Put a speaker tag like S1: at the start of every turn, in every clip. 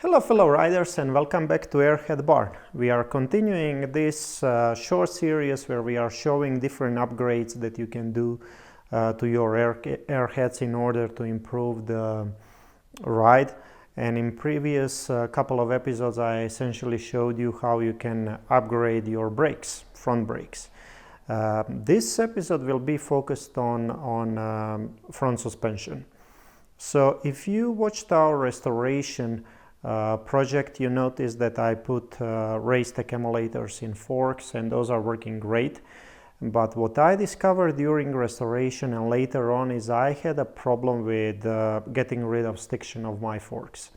S1: Hello fellow riders and welcome back to Airhead Barn. We are continuing this short series where we are showing different upgrades that you can do to your airheads in order to improve the ride. And in previous couple of episodes I essentially showed you how you can upgrade your brakes, front brakes. This episode will be focused on front suspension. So if you watched our restoration project, you notice that I put raised accumulators in forks and those are working great. But what I discovered during restoration and later on is I had a problem with getting rid of stiction of my forks.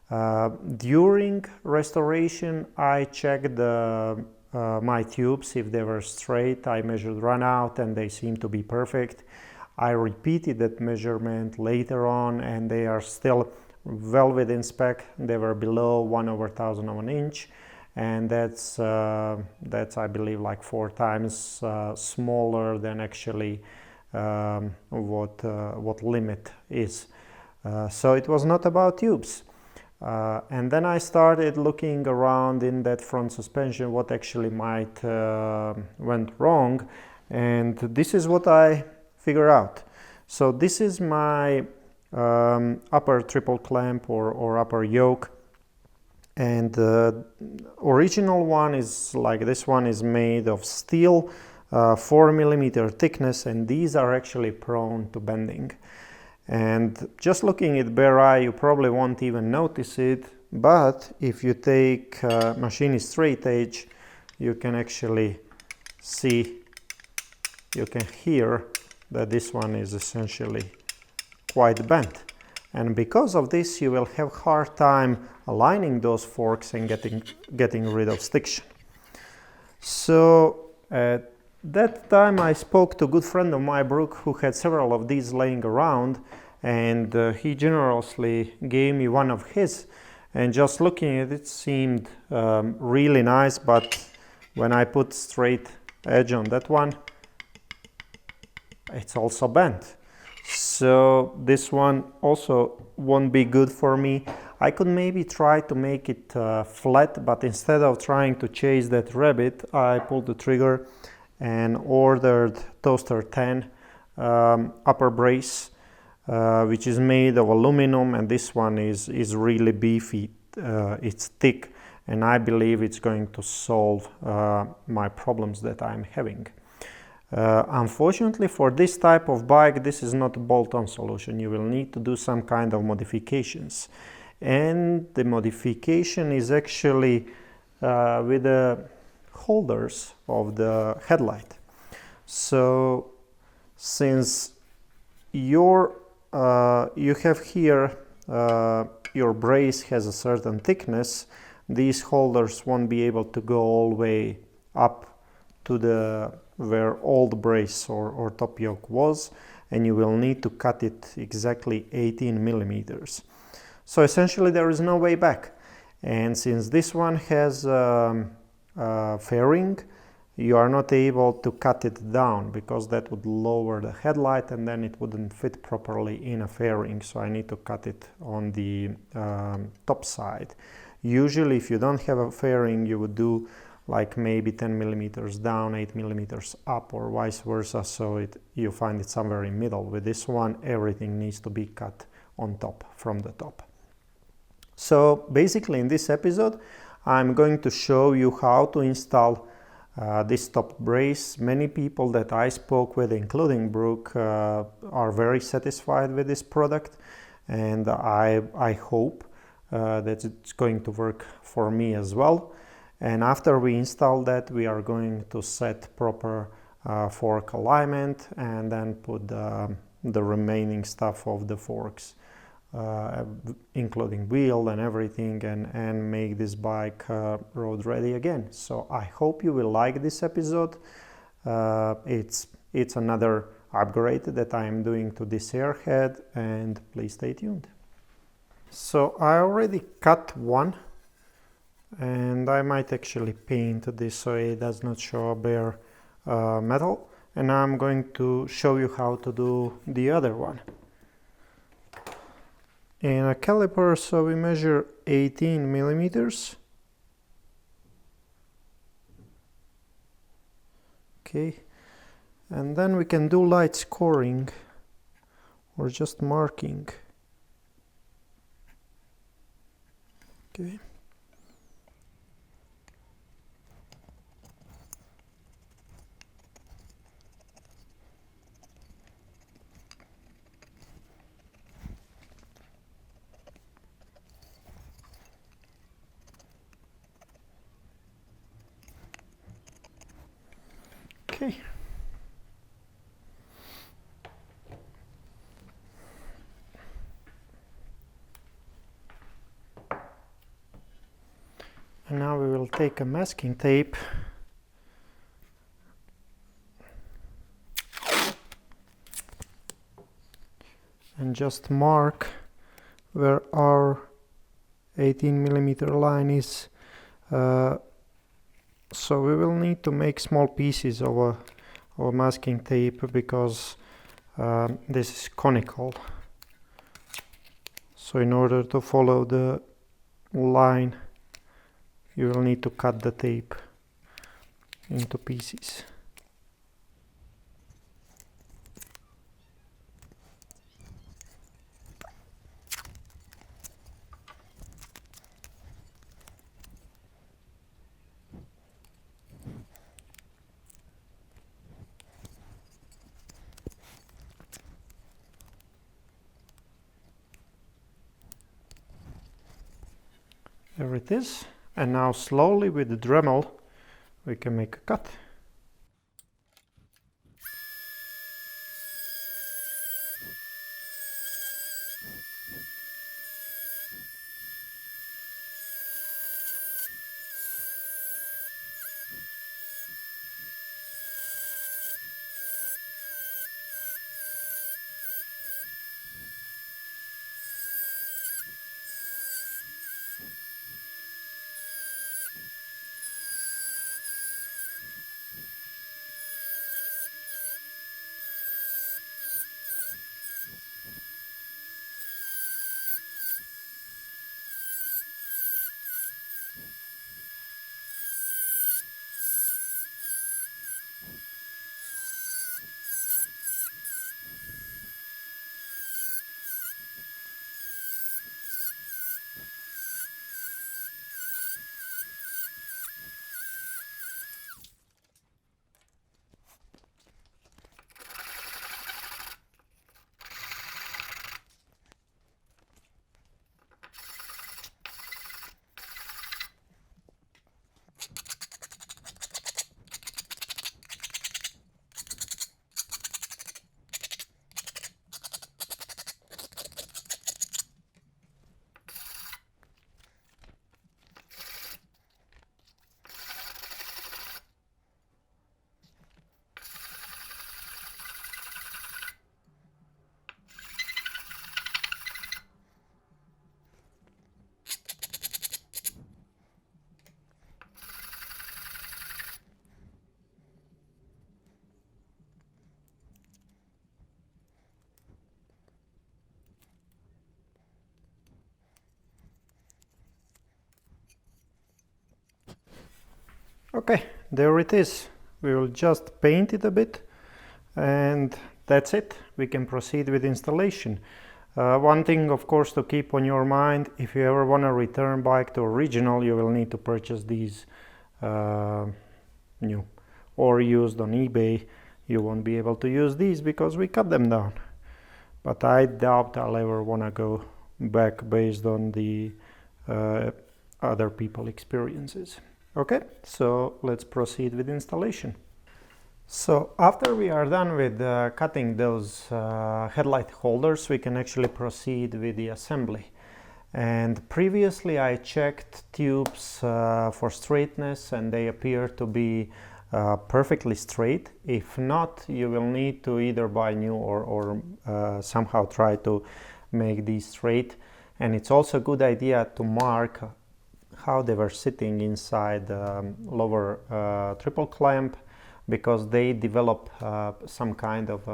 S1: During restoration I checked my tubes if they were straight. I measured run out and they seem to be perfect. I repeated that measurement later on and they are still well within spec. They were below 1/1000 of an inch, and that's I believe like 4 times smaller than actually what limit is. So it was not about tubes. And then I started looking around in that front suspension what actually might went wrong, and this is what I figured out. So this is my upper triple clamp or upper yoke, and the original one is like this one is made of steel, 4mm thickness, and these are actually prone to bending. And just looking at bare eye you probably won't even notice it, but if you take machinist straight edge you can actually see, you can hear that this one is essentially quite bent, and because of this you will have hard time aligning those forks and getting rid of stiction. So at that time I spoke to a good friend of mine, Brooke, who had several of these laying around, and he generously gave me one of his, and just looking at it seemed really nice, but when I put straight edge on that one it's also bent. So this one also won't be good for me. I could maybe try to make it flat, but instead of trying to chase that rabbit I pulled the trigger and ordered ToasterTan upper brace, which is made of aluminum, and this one is really beefy. It's thick, and I believe it's going to solve my problems that I'm having. Unfortunately for this type of bike this is not a bolt-on solution. You will need to do some kind of modifications, and the modification is actually with the holders of the headlight. So since you have here your brace has a certain thickness, these holders won't be able to go all the way up to the where old brace or top yoke was, and you will need to cut it exactly 18mm. So essentially there is no way back, and since this one has fairing, you are not able to cut it down because that would lower the headlight and then it wouldn't fit properly in a fairing, so I need to cut it on the top side. Usually if you don't have a fairing you would do like maybe 10mm down, 8mm up, or vice versa, so you find it somewhere in middle. With this one everything needs to be cut on top, from the top. So basically in this episode I'm going to show you how to install this top brace. Many people that I spoke with, including Brooke, are very satisfied with this product, and I hope that it's going to work for me as well. And after we install that we are going to set proper fork alignment and then put the remaining stuff of the forks, including wheel and everything, and make this bike road ready again. So I hope you will like this episode. It's another upgrade that I am doing to this airhead, and please stay tuned. So I already cut one, and I might actually paint this so it does not show a bare metal, and I'm going to show you how to do the other one. in a caliper, so we measure 18 millimeters. Okay, and then we can do light scoring or just marking. Okay. Okay. And now we will take a masking tape and just mark where our 18 millimeter line is. So we will need to make small pieces of a masking tape because this is conical. So in order to follow the line, you will need to cut the tape into pieces. There it is. And now slowly with the Dremel we can make a cut. Okay, there it is. We will just paint it a bit and that's it. We can proceed with installation. One thing of course to keep on your mind, if you ever want to return bike to original, you will need to purchase these new or used on eBay. You won't be able to use these because we cut them down. But I doubt I'll ever want to go back based on the other people experiences. Okay, so let's proceed with installation. So after we are done with cutting those headlight holders, we can actually proceed with the assembly. And previously I checked tubes for straightness and they appear to be perfectly straight. If not, you will need to either buy new or somehow try to make these straight. And it's also a good idea to mark how they were sitting inside the lower triple clamp, because they develop some kind of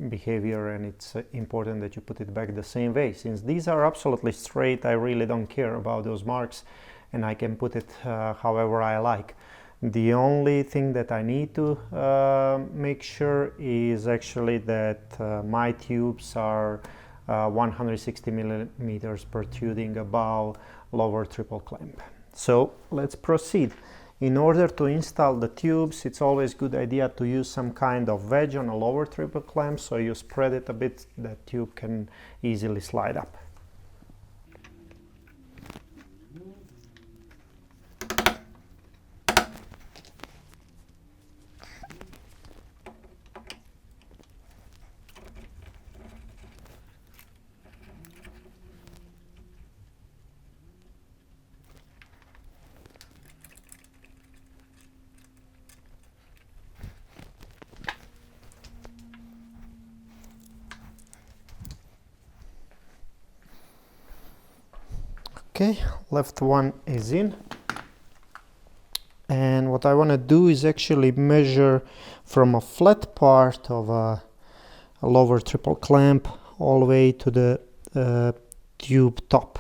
S1: behavior, and it's important that you put it back the same way. Since these are absolutely straight, I really don't care about those marks, and I can put it however I like. The only thing that I need to make sure is actually that my tubes are 160 millimeters protruding above lower triple clamp. So let's proceed. In order to install the tubes, it's always a good idea to use some kind of wedge on a lower triple clamp, so you spread it a bit, that tube can easily slide up. Okay, left one is in, and what I want to do is actually measure from a flat part of a lower triple clamp all the way to the tube top.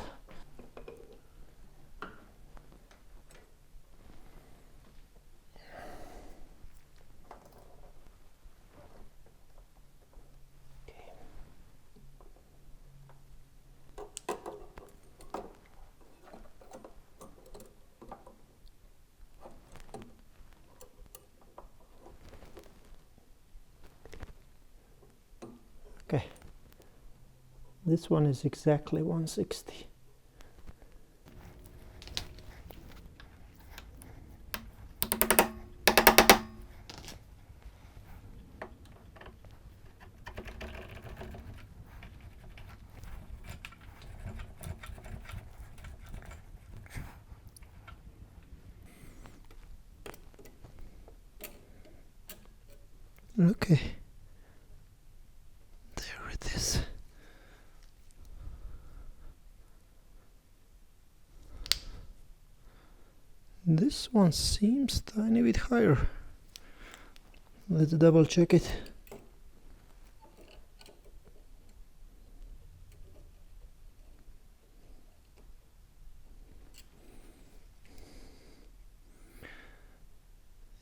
S1: Okay, this one is exactly 160. Okay, there it is. This one seems tiny bit higher. Let's double check it.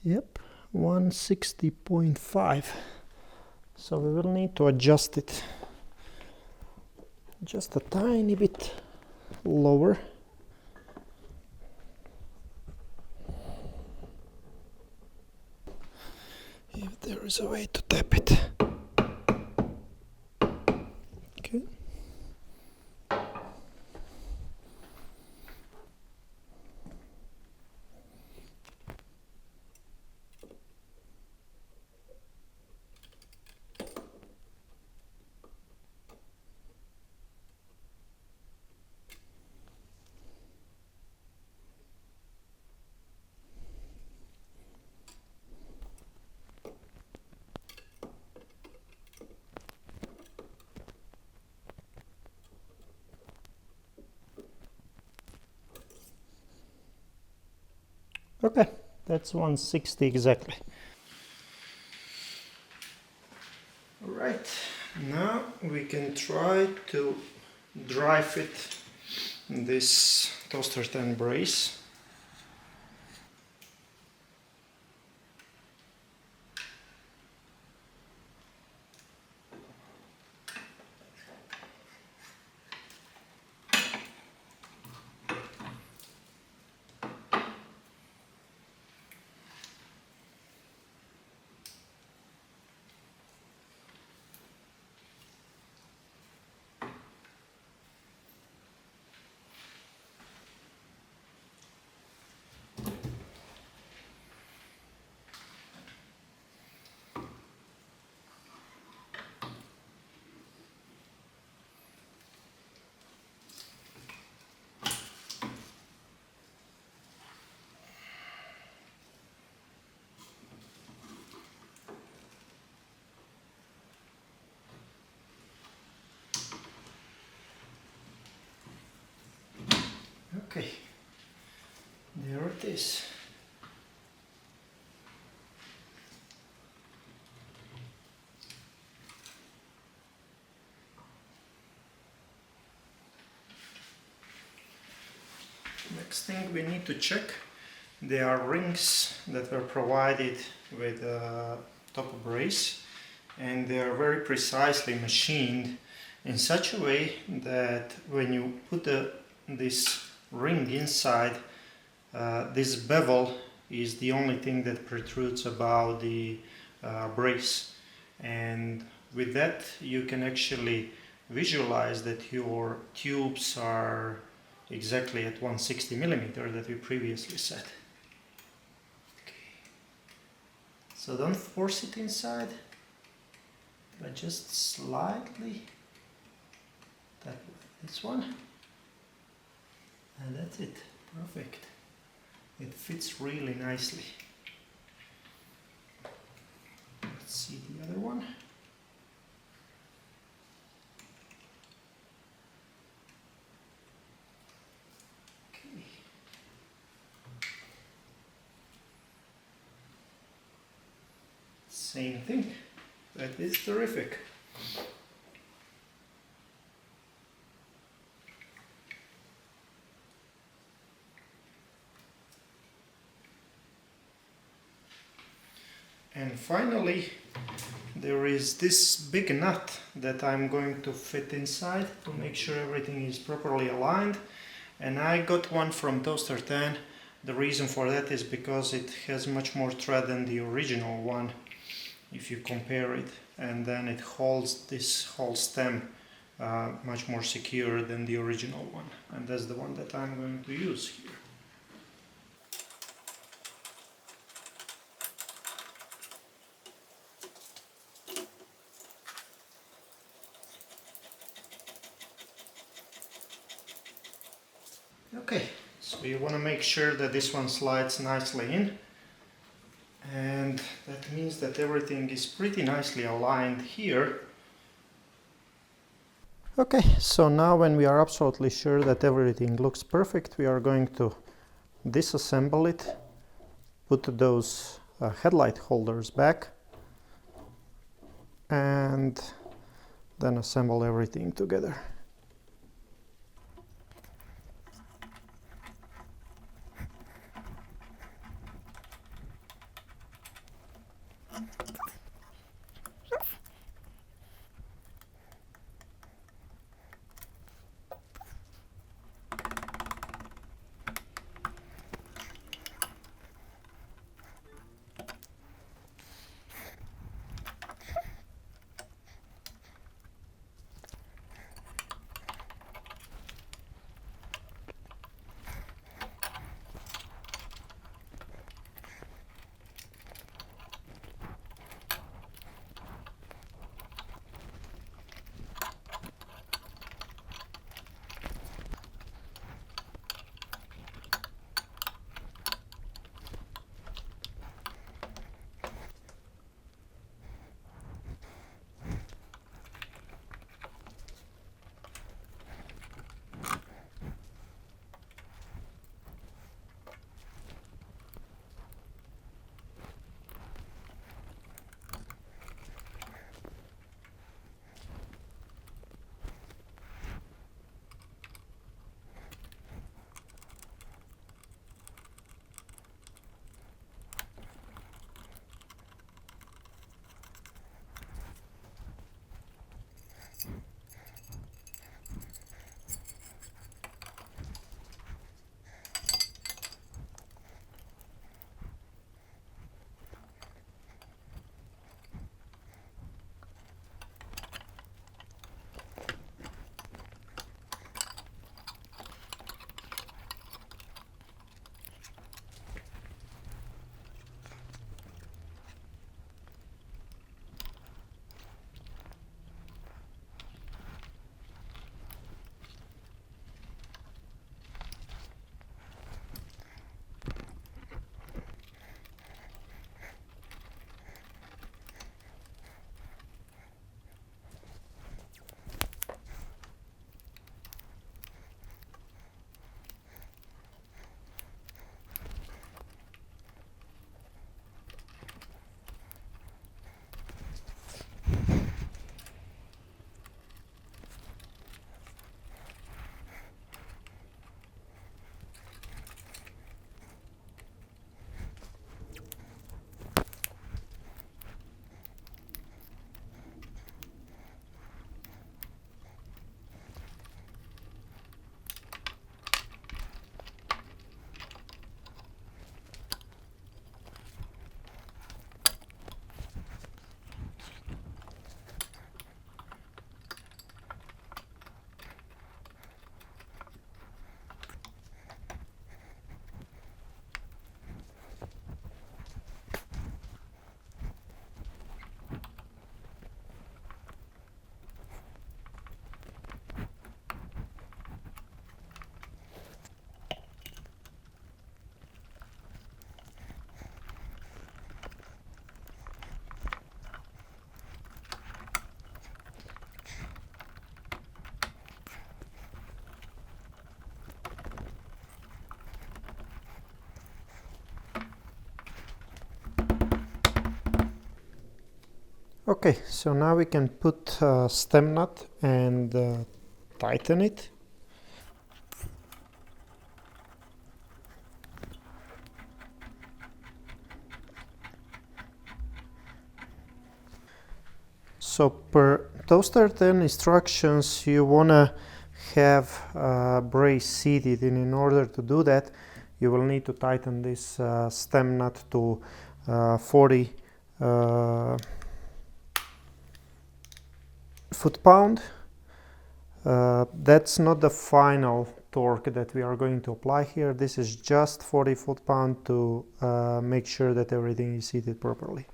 S1: Yep, 160.5. So we will need to adjust it just a tiny bit lower. If there is a way to tap it. Okay. Okay, that's 160 exactly. Alright, now we can try to dry fit this ToasterTan brace. Okay, there it is. Next thing we need to check, there are rings that were provided with top brace, and they are very precisely machined in such a way that when you put this ring inside, this bevel is the only thing that protrudes above the brace, and with that you can actually visualize that your tubes are exactly at 160 millimeter that we previously set. Okay. So don't force it inside, but just slightly tap this one, and that's it. Perfect. It fits really nicely. Let's see the other one. Okay. Same thing. That is terrific. And finally, there is this big nut that I'm going to fit inside to make sure everything is properly aligned. And I got one from ToasterTan. The reason for that is because it has much more thread than the original one, if you compare it. And then it holds this whole stem much more secure than the original one. And that's the one that I'm going to use here. Okay, so you want to make sure that this one slides nicely in, and that means that everything is pretty nicely aligned here. Okay, so now when we are absolutely sure that everything looks perfect, we are going to disassemble it, put those headlight holders back, and then assemble everything together. Okay, so now we can put stem nut and tighten it. So per ToasterTan instructions, you wanna have brace seated, and in order to do that, you will need to tighten this stem nut to 40 foot-pound. That's not the final torque that we are going to apply here. This is just 40 foot-pound to make sure that everything is seated properly.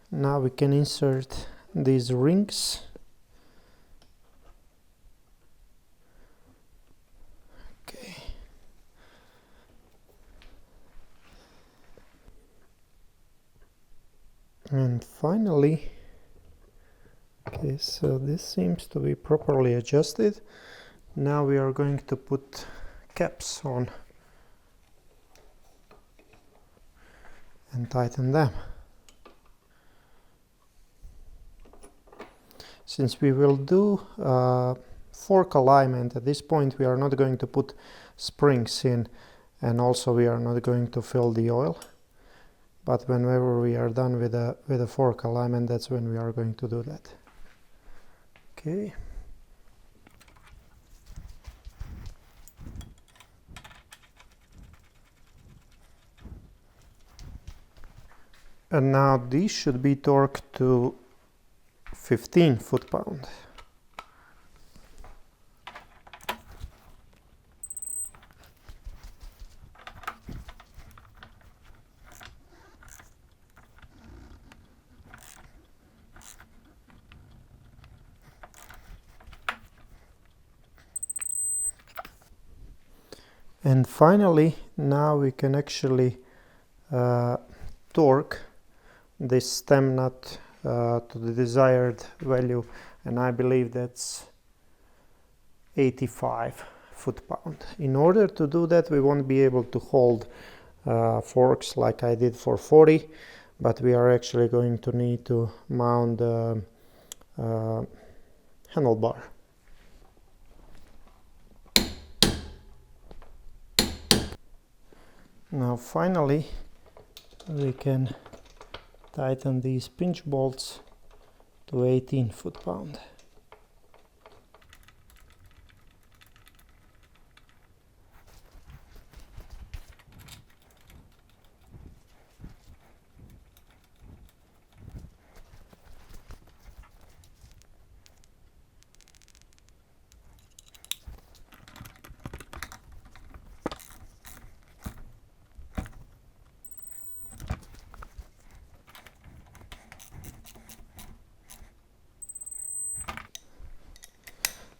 S1: Now we can insert these rings. Okay. And finally, okay, so this seems to be properly adjusted. Now we are going to put caps on and tighten them. Since we will do fork alignment, at this point we are not going to put springs in, and also we are not going to fill the oil. But whenever we are done with the fork alignment, that's when we are going to do that. Okay. And now these should be torqued to 15 foot-pound. And finally, now we can actually torque this stem nut to the desired value, and I believe that's 85 foot-pound. In order to do that, we won't be able to hold forks like I did for 40, but we are actually going to need to mount the handlebar. Now finally we can tighten these pinch bolts to 18 foot-pound.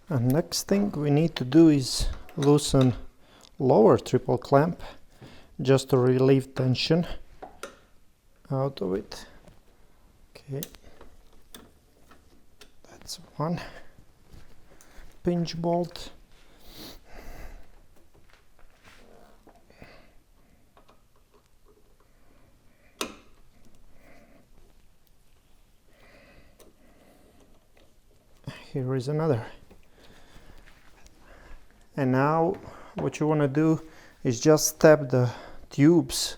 S1: And next thing we need to do is loosen lower triple clamp just to relieve tension out of it. Okay, that's one pinch bolt. Here is another. And now what you want to do is just tap the tubes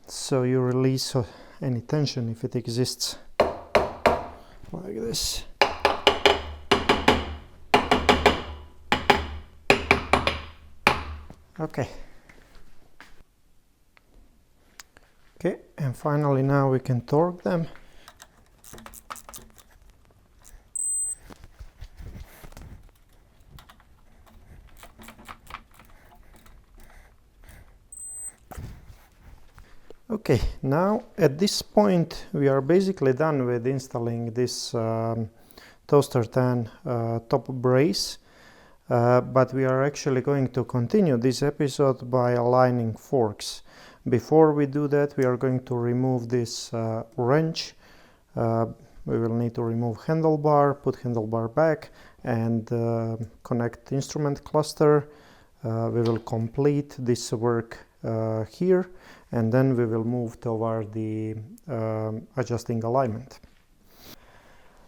S1: so you release any tension if it exists, like this. Okay. Okay, and finally now we can torque them. Okay, now at this point we are basically done with installing this ToasterTan Top Brace, but we are actually going to continue this episode by aligning forks. Before we do that, we are going to remove this wrench. We will need to remove handlebar, put handlebar back, and connect instrument cluster. We will complete this work here, and then we will move toward the adjusting alignment.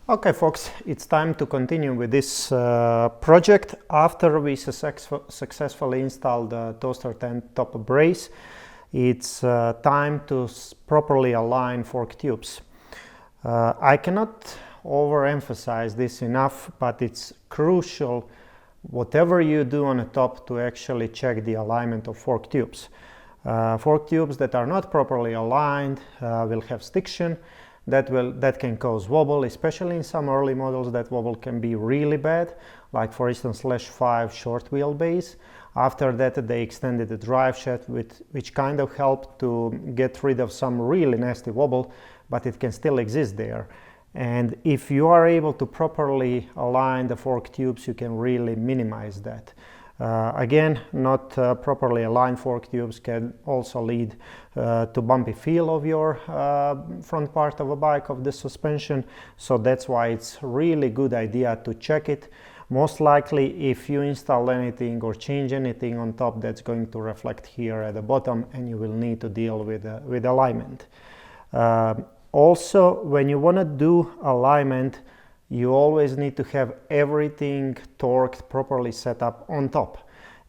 S1: Okay folks, it's time to continue with this project. After we successfully installed the ToasterTan Top Brace, it's time to properly align fork tubes. I cannot overemphasize this enough, but it's crucial whatever you do on the top to actually check the alignment of fork tubes. Fork tubes that are not properly aligned will have stiction. That can cause wobble, especially in some early models. That wobble can be really bad, like for instance /5 short wheelbase. After that they extended the drive shaft, which kind of helped to get rid of some really nasty wobble, but it can still exist there. And if you are able to properly align the fork tubes, you can really minimize that. Again, not properly aligned fork tubes can also lead to bumpy feel of your front part of a bike, of the suspension. So that's why it's really good idea to check it. Most likely, if you install anything or change anything on top, that's going to reflect here at the bottom, and you will need to deal with alignment. Also, when you want to do alignment, you always need to have everything torqued properly set up on top.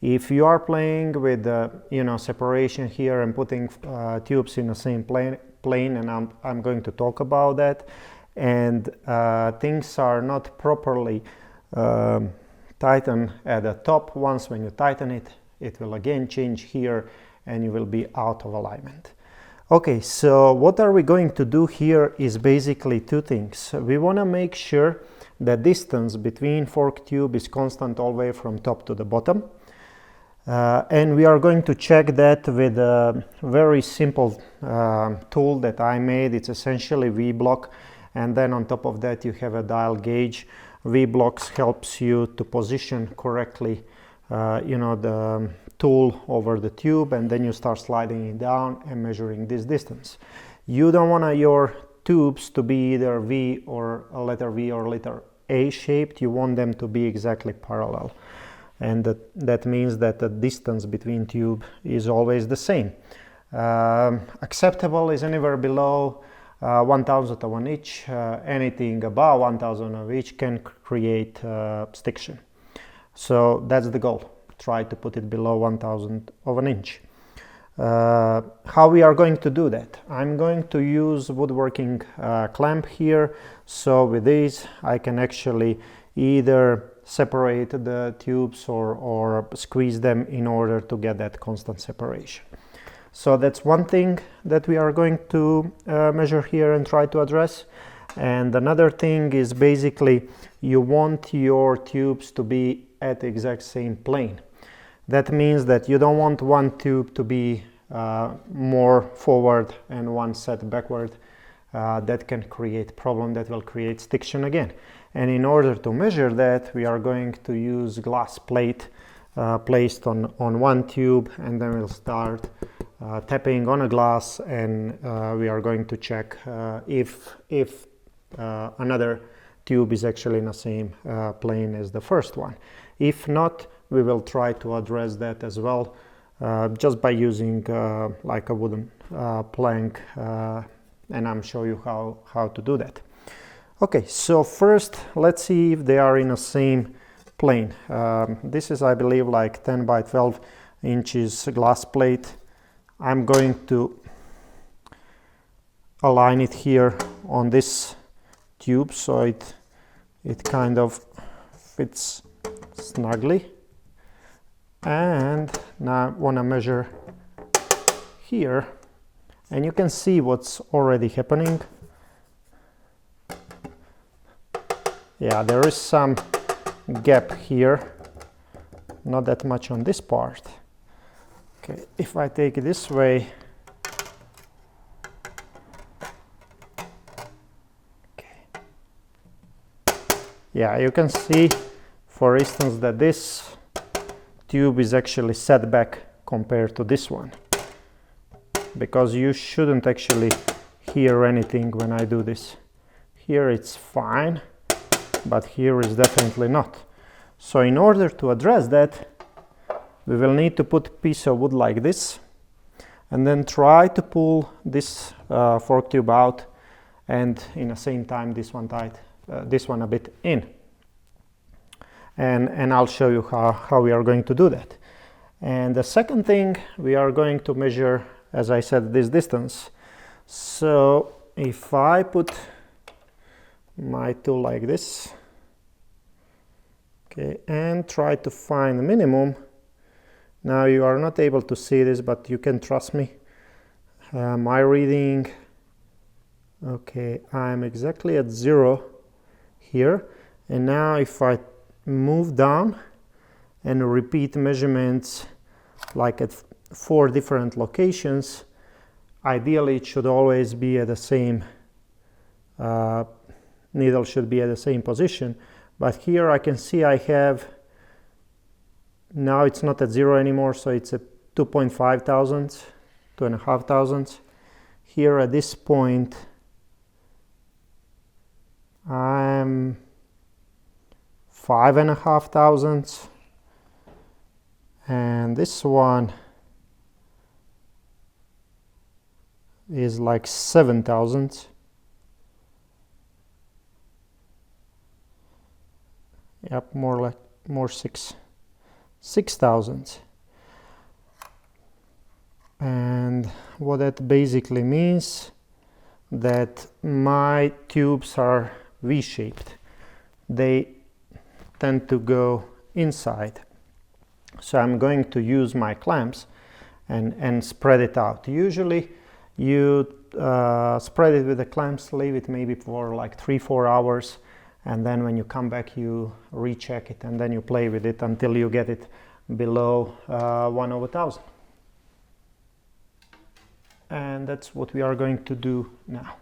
S1: If you are playing with separation here and putting tubes in the same plane, and I'm going to talk about that, and things are not properly tightened at the top, once when you tighten it, it will again change here and you will be out of alignment. Okay, so what are we going to do here is basically two things. We want to make sure the distance between fork tube is constant all the way from top to the bottom. And we are going to check that with a very simple tool that I made. It's essentially V-block, and then on top of that you have a dial gauge. V-blocks helps you to position correctly the tool over the tube, and then you start sliding it down and measuring this distance. You don't want your tubes to be either V or a letter V or letter A shaped. You want them to be exactly parallel, and that means that the distance between tube is always the same. Acceptable is anywhere below 1/1000 of an inch. Anything above 1/1000 of an inch can create stiction. So that's the goal. Try to put it below 1/1000 of an inch. How we are going to do that? I'm going to use woodworking clamp here. So with these I can actually either separate the tubes or squeeze them in order to get that constant separation. So that's one thing that we are going to measure here and try to address. And another thing is basically you want your tubes to be at the exact same plane. That means that you don't want one tube to be more forward and one set backward. That can create problem, that will create stiction again. And in order to measure that, we are going to use glass plate placed on one tube, and then we'll start tapping on a glass, and we are going to check if another tube is actually in the same plane as the first one. If not, we will try to address that as well, just by using like a wooden plank, and I'm show you how to do that. Okay, so first let's see if they are in the same plane. This is, I believe, like 10 by 12 inches glass plate. I'm going to align it here on this tube so it kind of fits snugly. And now I want to measure here, and you can see what's already happening. Yeah, there is some gap here, not that much on this part. Okay, if I take it this way, yeah, you can see, for instance, that this tube is actually set back compared to this one, because you shouldn't actually hear anything when I do this. Here it's fine, but here is definitely not. So in order to address that, we will need to put a piece of wood like this, and then try to pull this fork tube out, and in the same time this one tight, this one a bit in. And I'll show you how we are going to do that. And the second thing, we are going to measure, as I said, this distance. So if I put my tool like this, okay, and try to find the minimum. Now you are not able to see this, but you can trust me. My reading, okay, I'm exactly at 0 here. And now if I move down and repeat measurements like at 4 different locations, ideally it should always be at the same, needle should be at the same position. But here I can see I have, now it's not at 0 anymore, so it's at 2.5 thousandths, 2.5 thousandths. Here at this point, I'm 5.5 thousandths. And this one is like 7 thousandths. Yep, more 6 thousandths. And what that basically means, that my tubes are V-shaped. They tend to go inside. So I'm going to use my clamps and spread it out. Usually you spread it with the clamps, leave it maybe for like 3-4 hours, and then when you come back you recheck it, and then you play with it until you get it below 1/1000. And that's what we are going to do now.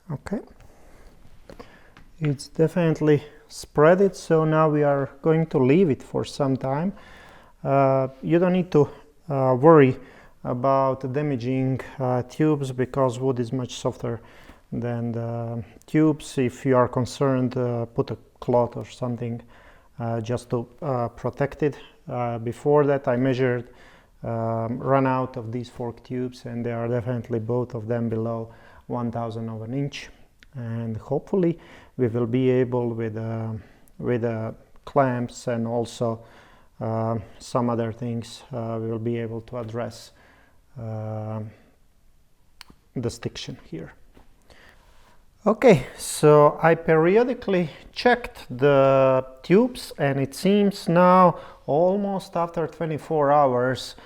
S1: Okay, it's definitely spread it, so now we are going to leave it for some time. You don't need to worry about damaging tubes, because wood is much softer than the tubes. If you are concerned, put a cloth or something just to protect it. Before that I measured run out of these fork tubes, and they are definitely both of them below 1/1000 of an inch, and hopefully we will be able with clamps and also some other things we will be able to address the stiction here. Okay, so I periodically checked the tubes, and it seems now almost after 24 hours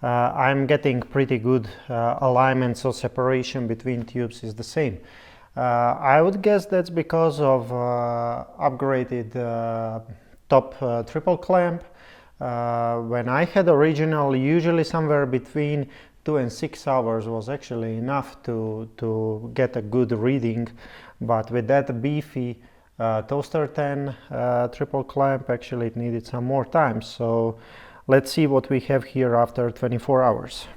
S1: I'm getting pretty good alignment, so separation between tubes is the same. I would guess that's because of upgraded top triple clamp. When I had original, usually somewhere between 2 and 6 hours was actually enough to get a good reading, but with that beefy ToasterTan triple clamp, actually it needed some more time. So let's see what we have here after 24 hours.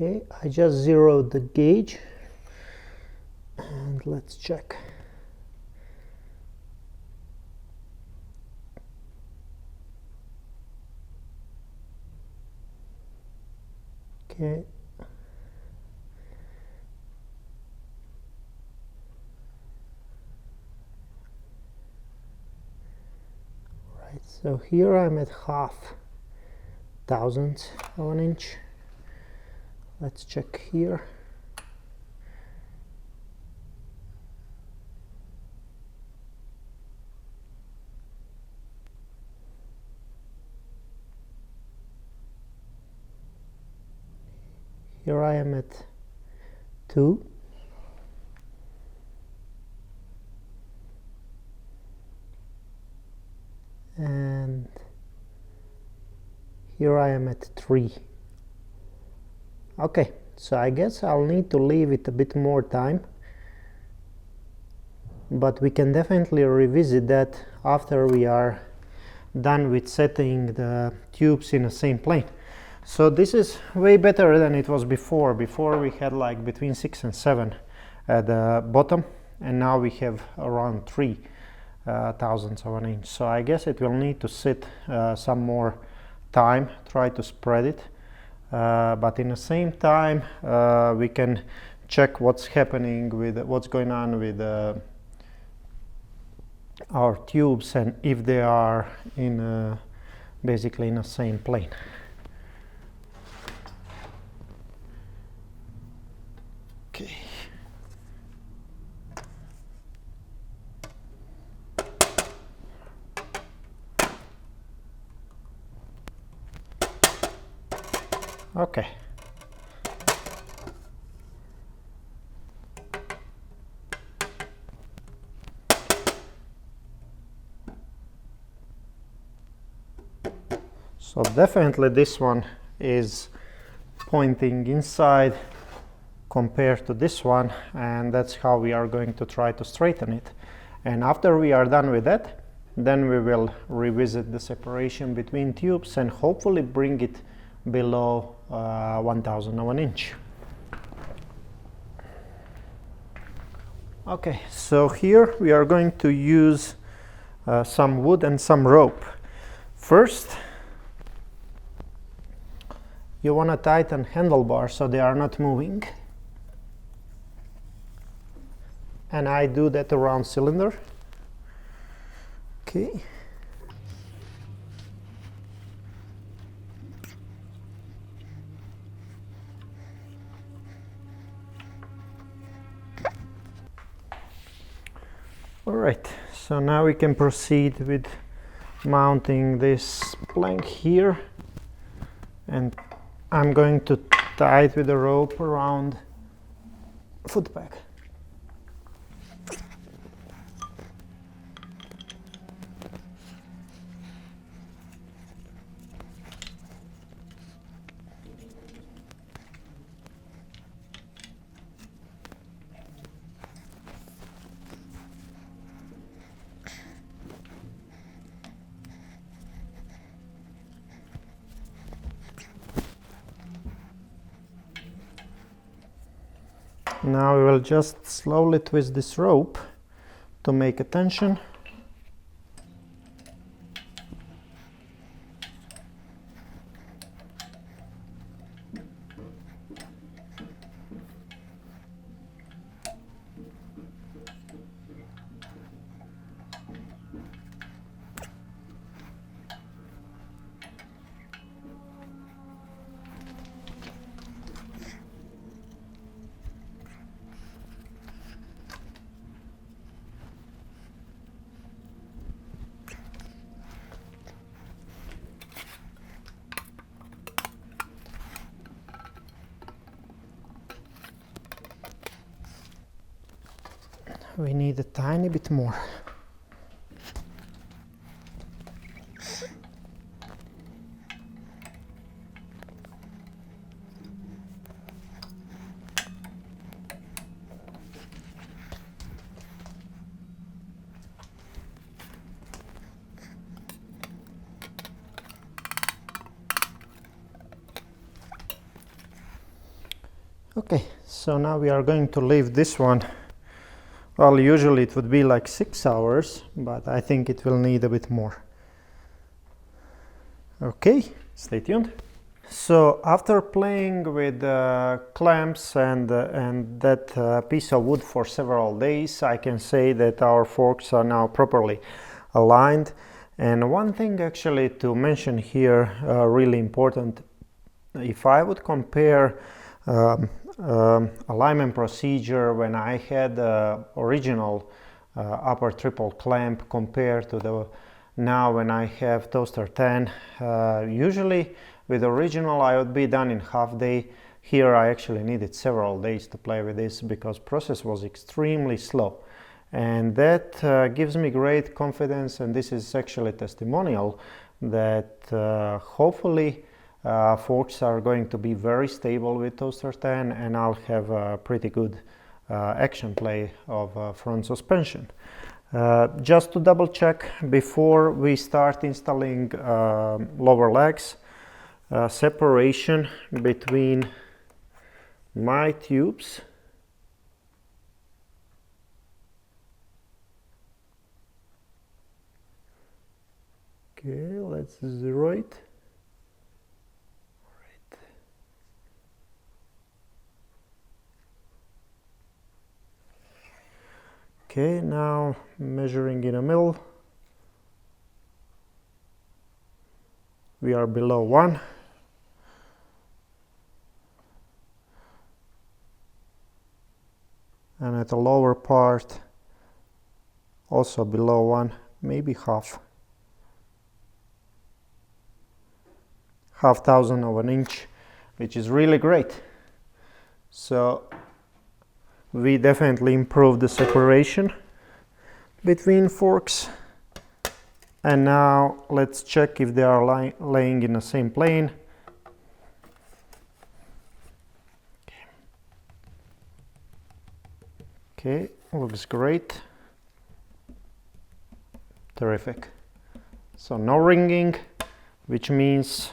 S1: Okay, I just zeroed the gauge, and let's check. Okay. Right, so here I'm at 0.5 of an inch. Let's check here. Here I am at 2. And here I am at 3. Okay, so I guess I'll need to leave it a bit more time, but we can definitely revisit that after we are done with setting the tubes in the same plane. So this is way better than it was before. Before we had like between 6 and 7 at the bottom, and now we have around 3 thousandths of an inch. So I guess it will need to sit some more time, try to spread it, but in the same time we can check what's happening with what's going on with our tubes and if they are in basically in the same plane. Okay. Okay. So definitely this one is pointing inside compared to this one, and that's how we are going to try to straighten it. And after we are done with that, then we will revisit the separation between tubes and hopefully bring it below 1/1000 of an inch. Okay, so here we are going to use some wood and some rope. First, you want to tighten handlebars so they are not moving. And I do that around cylinder. Okay. All right, so now we can proceed with mounting this plank here, and I'm going to tie it with a rope around foot peg. Now we will just slowly twist this rope to make a tension. We need a tiny bit more. Okay, so now we are going to leave this one. Well, usually it would be like 6 hours, but I think it will need a bit more. Okay, stay tuned. So after playing with clamps and that piece of wood for several days, I can say that our forks are now properly aligned. And one thing actually to mention here, really important, if I would compare alignment procedure when I had the original upper triple clamp compared to the now when I have ToasterTan, usually with original I would be done in half day. Here I actually needed several days to play with this because process was extremely slow, and that gives me great confidence, and this is actually testimonial that hopefully forks are going to be very stable with ToasterTan, and I'll have a pretty good action play of front suspension. Just to double check before we start installing lower legs, separation between my tubes okay, let's zero it. Right. Okay, now measuring in a middle, we are below 1. And at the lower part also below 1, maybe half thousand of an inch, which is really great. So we definitely improved the separation between forks. And now let's check if they are laying in the same plane. Okay, looks great. Terrific. So no ringing, which means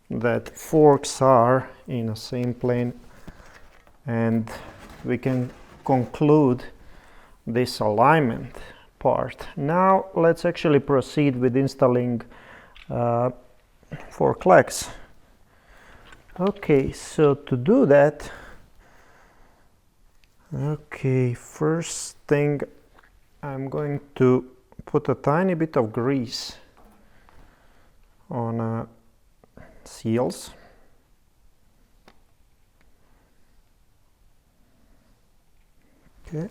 S1: that forks are in the same plane, and we can conclude this alignment part. Now let's actually proceed with installing fork legs. Okay, so to do that, okay, first thing I'm going to put a tiny bit of grease on seals. Okay.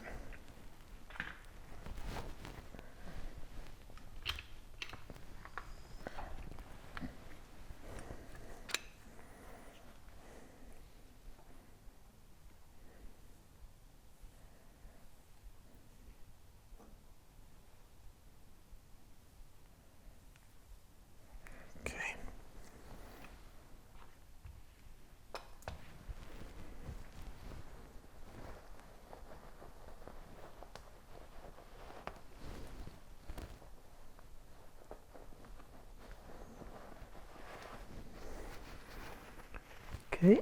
S1: Okay.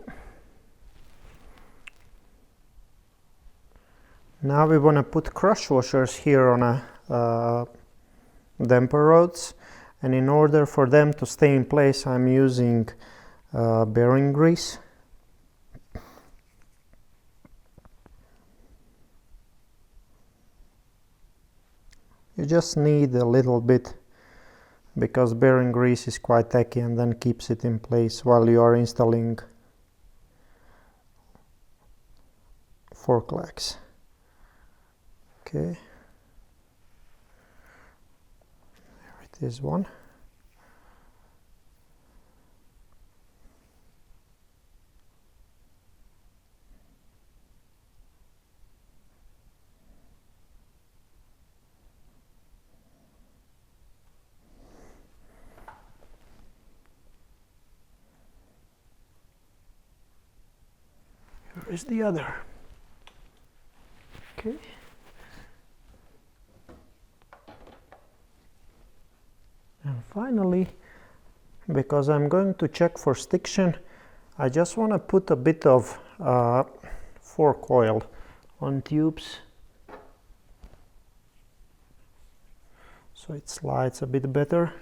S1: Now we want to put crush washers here on a damper rods, and in order for them to stay in place I'm using bearing grease. You just need a little bit because bearing grease is quite tacky and then keeps it in place while you are installing fork legs. Okay, there it is, one. Here is the other. Okay. And finally, because I'm going to check for stiction, I just want to put a bit of fork oil on tubes so it slides a bit better.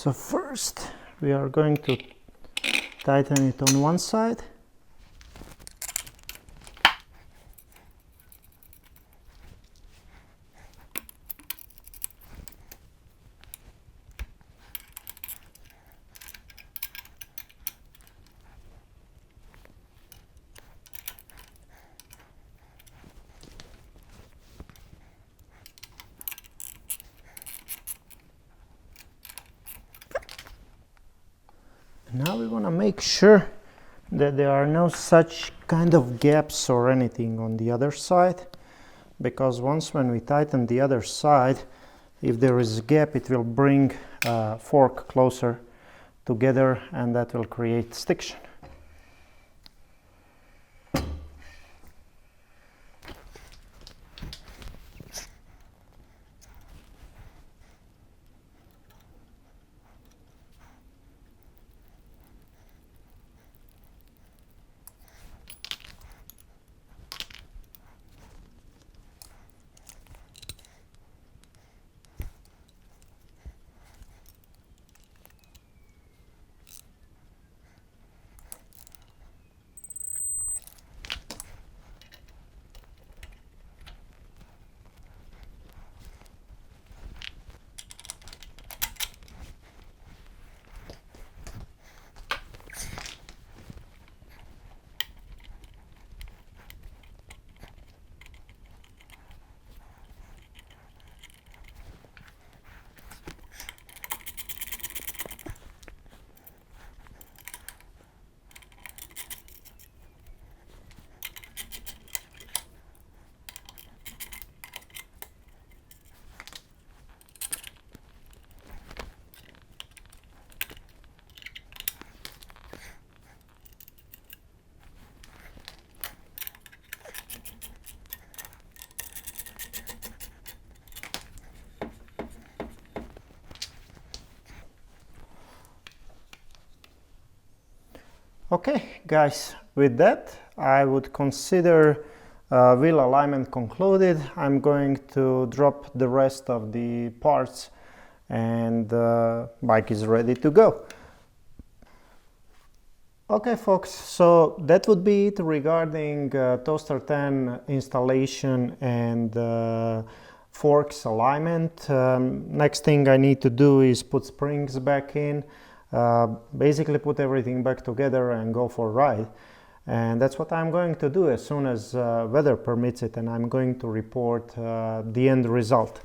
S1: So first we are going to tighten it on one side. Now we want to make sure that there are no such kind of gaps or anything on the other side, because once when we tighten the other side, if there is a gap, it will bring fork closer together and that will create stiction. Okay guys, with that I would consider wheel alignment concluded. I'm going to drop the rest of the parts and the bike is ready to go. Okay folks, so that would be it regarding ToasterTan installation and forks alignment. Next thing I need to do is put springs back in, basically put everything back together and go for a ride. And that's what I'm going to do as soon as weather permits it, and I'm going to report the end result.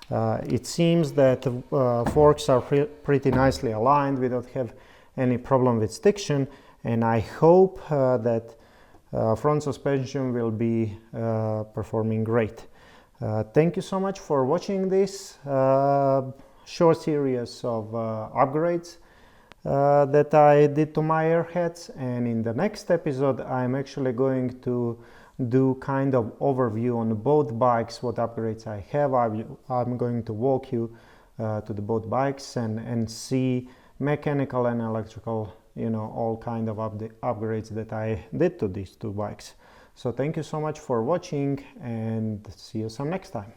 S1: It seems that forks are pretty nicely aligned. We don't have any problem with stiction, and I hope that front suspension will be performing great. Thank you so much for watching this short series of upgrades that I did to my Airheads, and in the next episode I'm actually going to do kind of overview on both bikes, what upgrades I have. I'm going to walk you to the both bikes and see mechanical and electrical, you know, all kind of upgrades that I did to these two bikes. So thank you so much for watching and see you some next time.